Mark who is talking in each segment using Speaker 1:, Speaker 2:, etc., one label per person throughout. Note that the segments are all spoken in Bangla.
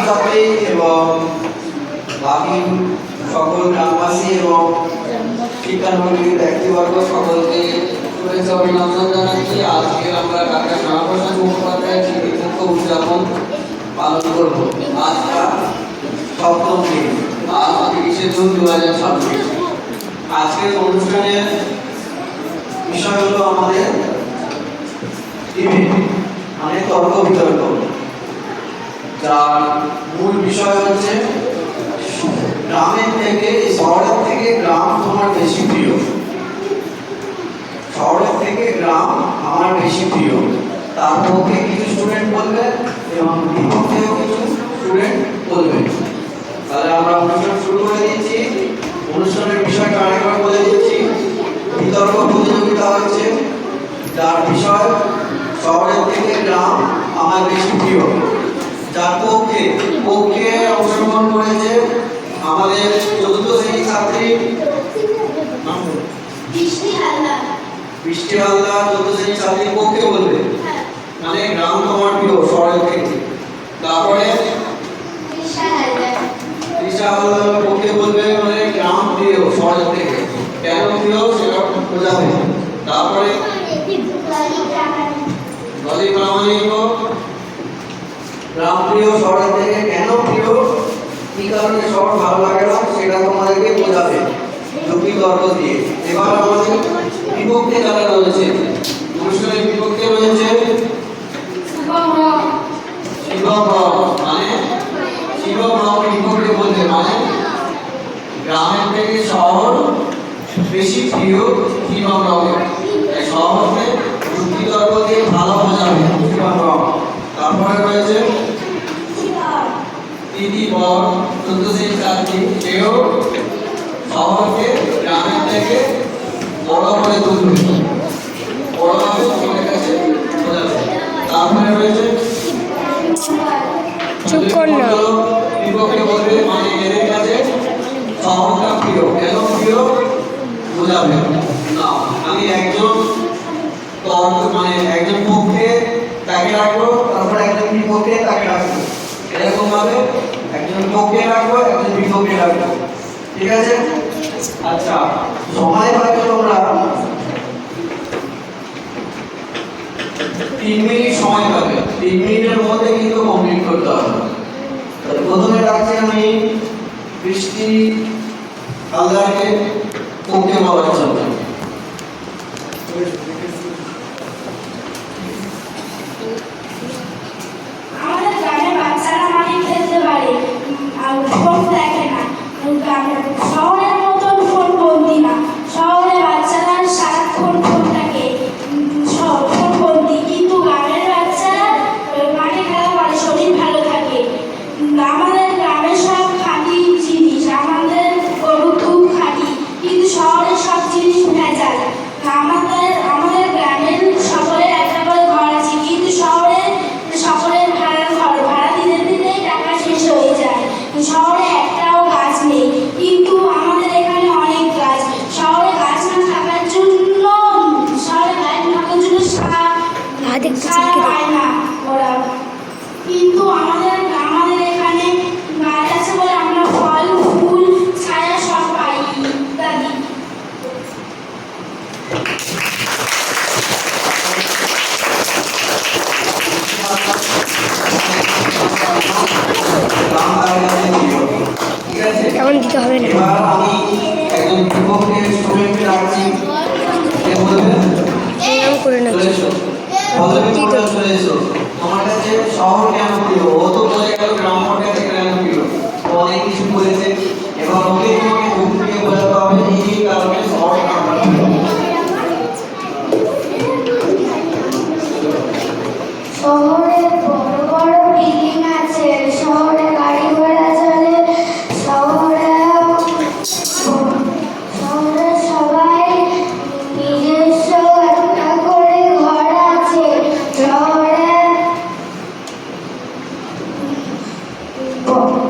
Speaker 1: ছাত্রছাত্রী এবং বাকি সকল গ্রামবাসী এবং শিক্ষানুরাগী ব্যক্তিবর্গ সকলকে শুভেচ্ছা অভিনন্দন জানাচ্ছি। আজকে আমরা ডাক্তার শ্যামাপ্রসাদ মুখোপাধ্যায়ের স্মৃতিমুখ উদযাপন পালন করব। আজটা সপ্তম দিন, আজ 30শে জুন 2026। আজকের অনুষ্ঠানের বিষয় হলো আমাদের ডিবেট মানে তর্ক বিতর্ক, যার মূল বিষয় হচ্ছে গ্রামের থেকে শহরের থেকে গ্রাম তোমার বেশি প্রিয়, শহরের থেকে গ্রাম আমার বেশি প্রিয়। তার পক্ষে কিছু স্টুডেন্ট বলবে এবং বিপক্ষেও কিছু স্টুডেন্ট বলবে। তাহলে আমরা অনুষ্ঠান শুরু করে দিচ্ছি। অনুষ্ঠানের বিষয়টা আরেকবার বলে দিচ্ছি। বিতর্ক প্রতিযোগিতা হচ্ছে যার বিষয় শহরের থেকে গ্রাম আমার বেশি প্রিয়। যার পক্ষে অংশগ্রহণ করেছে আমাদের 4th শ্রেণীর ছাত্রী বৃষ্টি হালদার। 4th শ্রেণীর ছাত্রীর পক্ষে বলবে, মানে গ্রাম তোমার প্রিয় শহরের থেকে। তারপরে তৃষা হালদার পক্ষে বলবে, মানে গ্রাম প্রিয় শহরের থেকে, কেন প্রিয় সেটা বোঝাবে। তারপরে দলীয় প্রামাণিক গ্রাম প্রিয় শহরের থেকে, কেন প্রিয়, কি কারণে শহর ভালো লাগে না সেটা তোমাদেরকে বোঝাবে যুক্তি তর্ক দিয়ে। এবার আমাদের বিপক্ষে যারা রয়েছে, অনুষ্ঠানের বিপক্ষে রয়েছে শিবম রাও, মানে শিবম রাও বিপক্ষে বলতে, মানে গ্রামের থেকে শহর বেশি প্রিয় শিবম রাও। শহরকে যুক্তি তর্ক দিয়ে ভালো বোঝাবে শিবম রাও। তারপরে রয়েছে দিদি বর, 14 শ্রেণীর ছাত্রী, সেও শহরকে গ্রামের থেকে বড় করে তুলবে, বড়ভাবে সকলের কাছে বোঝাবে। তারপরে রয়েছে বিপক্ষে বলবে, মানে এদের কাছে শহরটা প্রিয়, কেন প্রিয় বোঝাবে। না, আমি একজন মানে একজন পক্ষে তাকে রাখবো, তারপরে একজন বিপক্ষে তাকে রাখবো, এরকম ভাবে একজন পক্ষে রাখবো, একজন বিপক্ষে রাখবো। ঠিক আছে? আচ্ছা, সময় পাবে তোমরা 3 মিনিট সময় পাবে। 3 মিনিটের মধ্যে কিন্তু কমপ্লিট করতে হবে। প্রথমে রাখছি আমি বৃষ্টি হালদারকে পক্ষে বলার জন্য।
Speaker 2: আমাদের গ্রামের বাচ্চারা মাঠে খেলতে পারে আর ফোন দেখে না। শহরের মতন ফোন বন্দি না, শহরে বাচ্চারা সারাক্ষণ ফোন থাকে, ফোন বন্দি। কিন্তু গ্রামের বাচ্চারা মাঠে খেলা পারে, শরীর ভালো থাকে। আমাদের গ্রামে সব খাঁটি জিনিস, আমাদের গরু দুধ খাঁটি, কিন্তু শহরে সব জিনিস ভেজাল। আমাদের গ্রামের সকলের একটা করে ঘর আছে, কিন্তু শহরে সকলের ভাড়ার ঘর, ভাড়া দিতে দিতেই টাকা শেষ হয়ে যায়। শহরে একটাও গাছ নেই, কিন্তু আমাদের এখানে অনেক গাছ। শহরে গাছ না থাকার জন্য সার পায় না ওরা, কিন্তু আমাদের এখানে গাছ আছে বলে আমরা ফল ফুল ছায়া সব পাই ইত্যাদি।
Speaker 3: তেমন দিতে হবে না।
Speaker 1: এবার আমি একজন বিপক্ষে স্টুডেন্টকে রাখছি, কে বলবে?
Speaker 3: নাম করে না
Speaker 1: চলে এসো, চলে এসো। আমার কাছে শহর কেন প্রিয়, ও তো বলে গেল গ্রাম কাছে কেন প্রিয়, ও অনেক কিছু বলেছে। এবার ওকে তোমাকে যুক্তি দিয়ে বোঝাতে হবে এই কারণে শহর আমার প্রিয়।
Speaker 2: শহরে বড় বড় বিল্ডিং আছে, শহরে গাড়ি ঘোড়া চলে, শহরে সবাই নিজস্ব একটা করে ঘর আছে, শহরে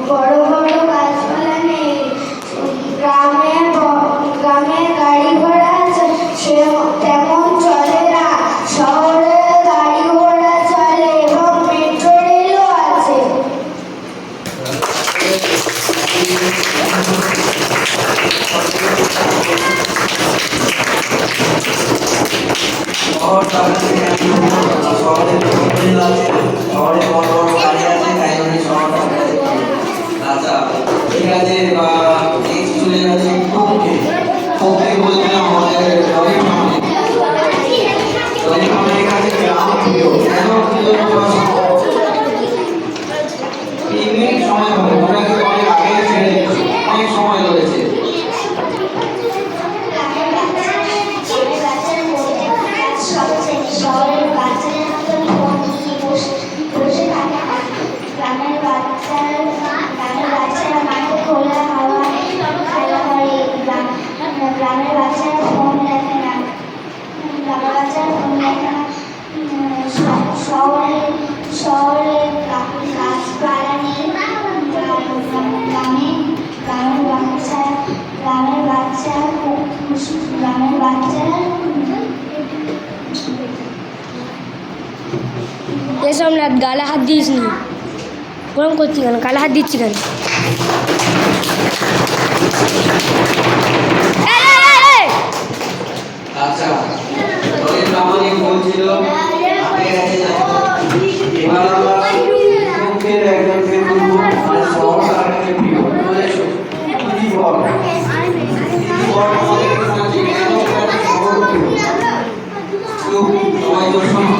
Speaker 2: বড় বড় গাছপালা নেই,
Speaker 1: শহর তার কাছে শহরে হোটেল আছে, শহরে বড় বড় গাড়ি আছে, তাই জন্য শহরটা তার কাছে প্রিয়। আচ্ছা ঠিক আছে, নেক্সট চলে যাচ্ছে কোকে। কোকে বলছিলাম আমাদের রবি ফার্মের কাছে গ্রাম প্রিয়। কেন প্রিয়? মিনিট সময় হবে, ওরা কিন্তু অনেক আগে ছেড়ে দিচ্ছে, অনেক সময় রয়েছে।
Speaker 2: শহরের বাচ্চাদের মতন ফোন নিয়ে বসে থাকে না। গ্রামের বাচ্চারা মাঠে খোলা হাওয়ায় খেলা করে। গ্রামের বাচ্চারা ফোন দেখে না। গ্রামের বাচ্চারা ফোন দেখে না। শহরে গাছপালা নেই। গ্রামের বাচ্চারা
Speaker 3: এসব না, গালে হাত দিস নি। গরম করছি কেন? গালে হাত দিচ্ছি কেন?
Speaker 1: আচ্ছা রবি প্রামাণিক বলছিল আগে গেছে যাবো। এবার আমরা কোকের একজন ফেসবুক মানে শহর তার কাছে প্রিয়। বলেছো কি বল? বল আমাদের কাছে কেন শহর প্রিয়? সবাই তো শোনো।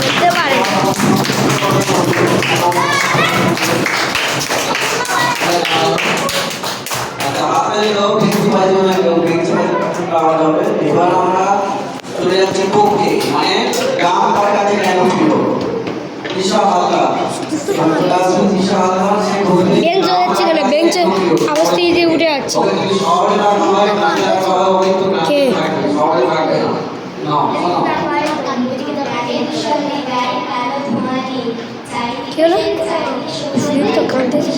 Speaker 3: বলতে পারে
Speaker 1: আচ্ছা আপনাদের লোক কিছু বাজে না, কেউ কিছু আওয়াজ হবে। এবার আমরা চলে যাচ্ছি কোকে মানে গ্রাম তার কাছে কেন প্রিয়? দিশা হালকা দিশা হালকা সে বলতে
Speaker 3: বেঞ্চ যাচ্ছে কেন? বেঞ্চের আওয়াজ থেকে যে উঠে যাচ্ছে।
Speaker 1: ওকে যদি শহরে না হয় গ্রামে রাখা হয়, ওই তো
Speaker 3: কে?
Speaker 1: গ্রামে থাকবে, শহরে থাকবে না। না শোনো।
Speaker 3: কি হলো? সুদীপ তো কাঁদতেছে।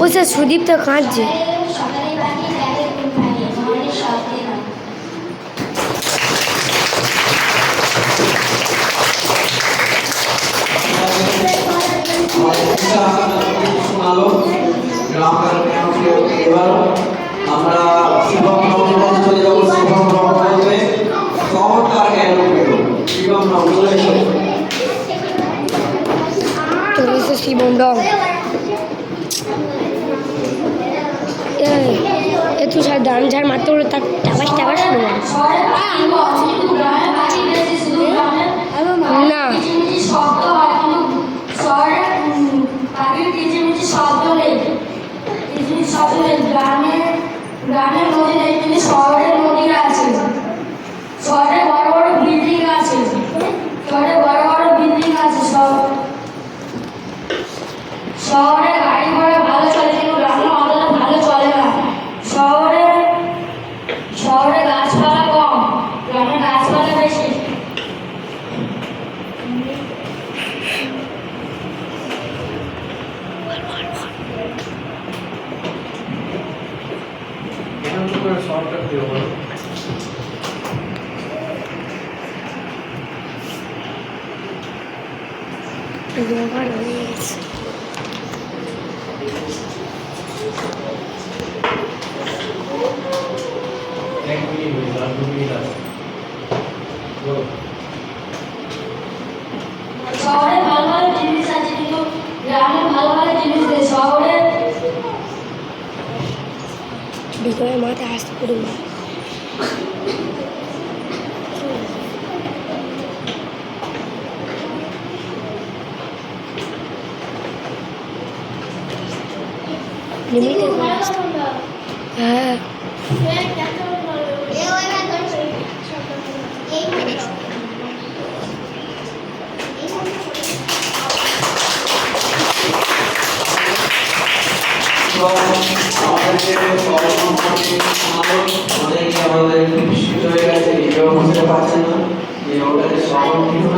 Speaker 3: ও স্যার, সুদীপ তো কাঁদছে।
Speaker 1: শোনালো গ্রাম তার কেন প্রিয়। এবার আমরা শিবম নবীর কাছে চলে যাবো। শিবম নব বলবে শহর তার কেন প্রিয়। শিবম নব বলেছো।
Speaker 3: চলেছে শিবম ডং। এ তুই স্যার দাম ঝাড় মারতে হলো, তার টাবাস টাবাস শুরু করে। না
Speaker 2: শব্দ হয় কিন্তু শহরে পাখির কিচিমিচি শব্দ নেই। কিচিমিচি শব্দ নেই। গ্রামের নদী নেই কিন্তু শহরের নদী আছে। শহরে বড় বড় বিল্ডিং আছে। শহরে বড় বড় বিল্ডিং আছে। শহরে গাড়ি ঘোড়া ভালো চলে কিন্তু গ্রামে অতটা ভালো চলে না। শহরে গাছপালা কম, গ্রামে গাছপালা বেশি।
Speaker 1: শহরটা প্রিয় বলো।
Speaker 3: ব্যবহার হয়ে গেছে।
Speaker 1: এক মিনিট হয়েছে, আর 2 মিনিট আছে। বলো।
Speaker 2: শহরে ভালো ভালো জিনিস আছে কিন্তু গ্রামে ভালো ভালো জিনিস নেই। শহরে
Speaker 3: বিকেলের মাথায় আসতে করে মা লিমিটেড হ্যাঁ
Speaker 1: আমাদের বিস্মিত হয়ে গেছে, নিজেও বুঝতে পারছেন না যে ওদের শহর কিন্তু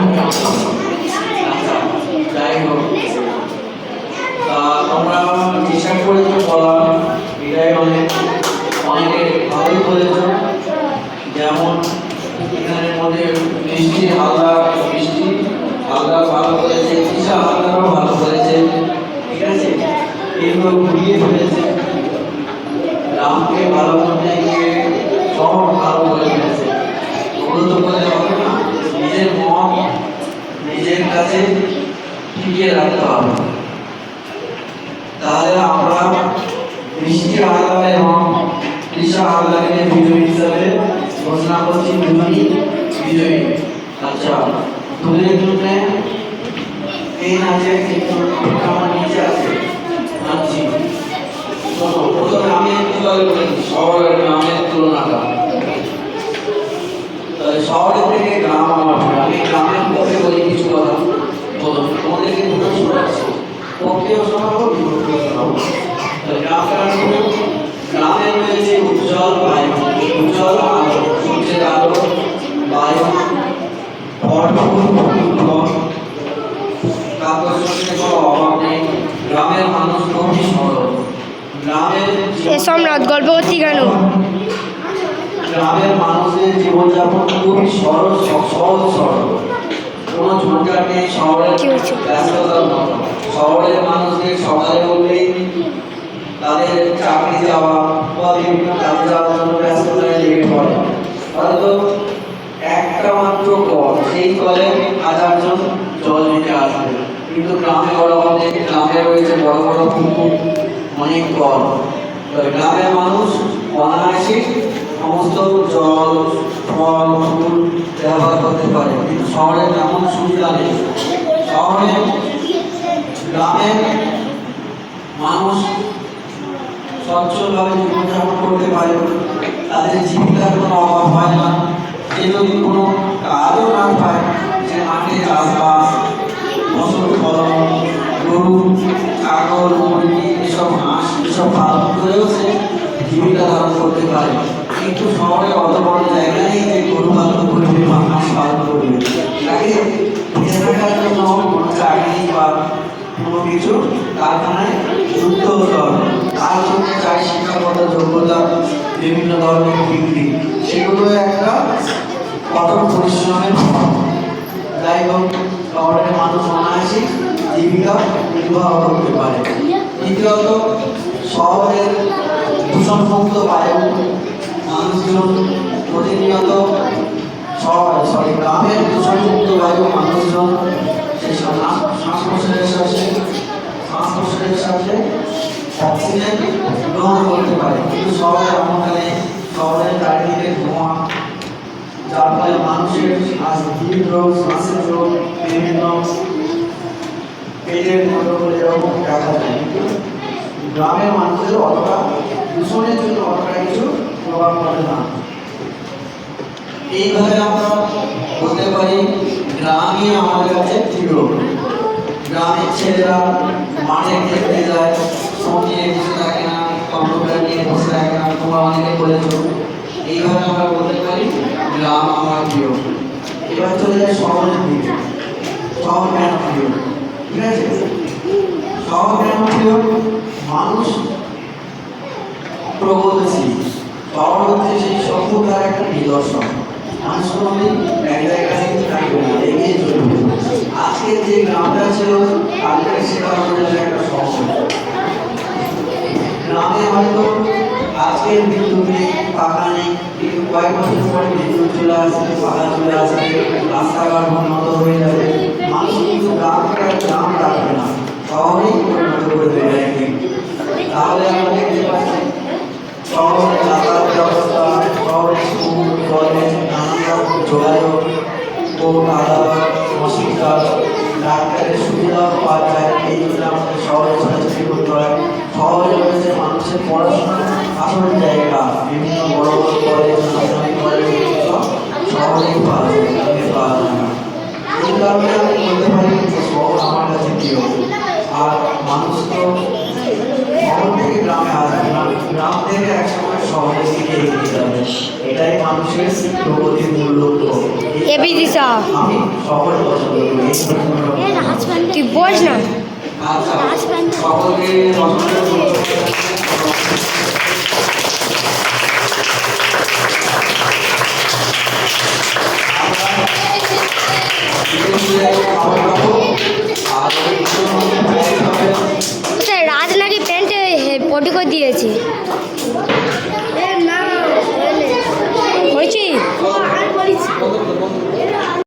Speaker 1: যাই হোক তোমরা চেষ্টা করেছো বলার, এটা গ্রামকে ভালো করতে গিয়ে শহর ভালো করে ফেলেছে। ওগুলো তো বলে হবে না, নিজের মন নিজের কাছে টিকিয়ে রাখতে হবে। তাহলে আমরা বৃষ্টি হালদার এবং তৃষা হালদারকে বিজয়ী হিসাবে ঘোষণা করছি, দুজনই বিজয়ী। আচ্ছা, তোদের জন্য পেন আছে কিন্তু আমার নিচে আছে, আনছি। শোনো, প্রথমে আমি একটু আগে বলেছি শহরের গ্রামের তুলনাটা। শহরের থেকে গ্রাম আমার ভালো। আমি গ্রামের পক্ষে বলি কিছু কথা, বলুন তোমাদেরকে দুটো শোনাচ্ছি, পক্ষেও শোনাবো বিপক্ষেও শোনাবো। গ্রামে রয়েছে উজ্জ্বল বায়ু, উজ্জ্বল আলো, সূর্যের আলো, বায়ু, ভরপুর ফল, আকর্ষণের কোনো অভাব নেই। গ্রামের মানুষ খুবই সরল। গ্রামের
Speaker 3: এসব রাত গল্প করছি কেন?
Speaker 1: গ্রামের মানুষের জীবনযাপন খুবই সহজ সরল, কোনো ঝঞ্ঝাট নেই শহরের
Speaker 3: কি হয়েছে?
Speaker 1: ব্যস্ততার মতো। শহরের মানুষদের সকালে উঠলেই তাদের চাকরি যাওয়া বা বিভিন্ন কাজে যাওয়ার জন্য ব্যস্ততায় লেগে পড়ে। হয়তো একটা মাত্র কল, সেই কলে 1000 জন জল নিতে আসবে। কিন্তু গ্রামে বড় হলে গ্রামে রয়েছে বড় বড় পুকুর, অনেক কল। গ্রামের মানুষ অনায়াসে সমস্ত জল, ফল, ফুল ব্যবহার করতে পারে, কিন্তু শহরে তেমন সুবিধা নেই। শহরে গ্রামের মানুষ সচ্ছলভাবে জীবনযাপন করতে পারে, তাদের জীবিকার কোনো অভাব হয় না। সে যদি কোনো কাজও না পায়, সে মাঠে চাষবাস, ফসল ফলন, গরু, ছাগল, মুরগি, এসব হাঁস এসব পালন করেও সে জীবিকা ধারণ করতে পারে। কিন্তু শহরে অত বড় জায়গা নেই যে গরু পালন করবে বা হাঁস পালন করবে। তাকে বেঁচে থাকার জন্য কোনো চাকরি বা কোনো কিছু কারখানায় যুক্ত হতে হবে। তার জন্য চাই শিক্ষাগত যোগ্যতা, বিভিন্ন ধরনের ডিগ্রি, সেগুলো একটা কঠোর পরিশ্রমের ফল। যাই হোক, শহরের মানুষ অনায়াসে জীবিকা নির্বাহ করতে পারে। দ্বিতীয়ত, শহরের দূষণমুক্ত বায়ু, মানুষজন প্রতিনিয়ত গ্রামের দূষণমুক্ত বায়ু মানুষজন সেসব শ্বাস প্রশ্বাসের সাথে অক্সিজেন গ্রহণ করতে পারে। কিন্তু শহরে এমনটা নেই। শহরের চারিদিকে ধোঁয়া, যার ফলে মানুষের হৃদরোগ, শ্বাসের রোগ, বিভিন্ন পেটের রোগ এরকম দেখা যায়। কিন্তু গ্রামের মানুষের অতটা দূষণের জন্য অতটা কিছু প্রভাব পড়ে না। এইভাবে আমরা বলতে পারি গ্রামই আমাদের কাছে প্রিয়। গ্রামের ছেলেরা মাঠে খেলতে যায়, ফোন নিয়ে বসে থাকে না, কম্পিউটার নিয়ে বসে থাকে না, তোমরা অনেকে বলেছ। এইভাবে আমরা বলতে পারি গ্রাম আমার প্রিয়। এবার চলে যায় শহরের দিকে। শহর কেন প্রিয়? ঠিক আছে, শহর কেন প্রিয়? মানুষ প্রগতিশীল। শহর হচ্ছে সেই সভ্যতার একটা নিদর্শন। মানুষ কোনোদিন এক জায়গায় থাকবে না, এগিয়ে চলবে। আজকে যে গ্রামটা ছিল, কালকে সেটা আমাদের একটা শহর। গ্রামে হয়তো আজকের বিদ্যুৎ নেই, পাকা নেই, কিন্তু কয়েক বছর পরে বিদ্যুৎ চলে আসবে, পাকা চলে আসবে, রাস্তাঘাট উন্নত হয়ে যাবে। মানুষ কিন্তু গ্রামকে আর গ্রাম রাখবে না, শহরেই পরিণত করে দেবে একদিন। তাহলে আমরা দেখতে পাচ্ছি শহরের যাতায়াত ব্যবস্থা, শহরের স্কুল, কলেজ, নানান রকম যোগাযোগ, কোর্ট, আদালত, হসপিটাল, ডাক্তারের সুবিধাও পাওয়া যায়। এই জন্য আমাদের শহরে ছোটাছুটি করতে হয়। শহরে রয়েছে মানুষের পড়াশোনার আসল জায়গা, বিভিন্ন বড় বড় কলেজ, নানান কলেজ সব শহরেই পাওয়া যায়, গ্রামে পাওয়া যায় না। এই কারণে আমি বলতে পারি যে শহর আমার কাছে প্রিয়। আর মানুষ তো শহর থেকে গ্রামে আসবে না, গ্রাম থেকে একসময় শহরের দিকে এগিয়ে যাবে। এটাই মানুষের প্রগতির মূল লক্ষ্য। আমি শহরে পছন্দ করি।
Speaker 3: তুই বস না।
Speaker 1: আচ্ছা, সকলকে
Speaker 3: রাত নাকি প্যান্টে পটি করে দিয়েছে।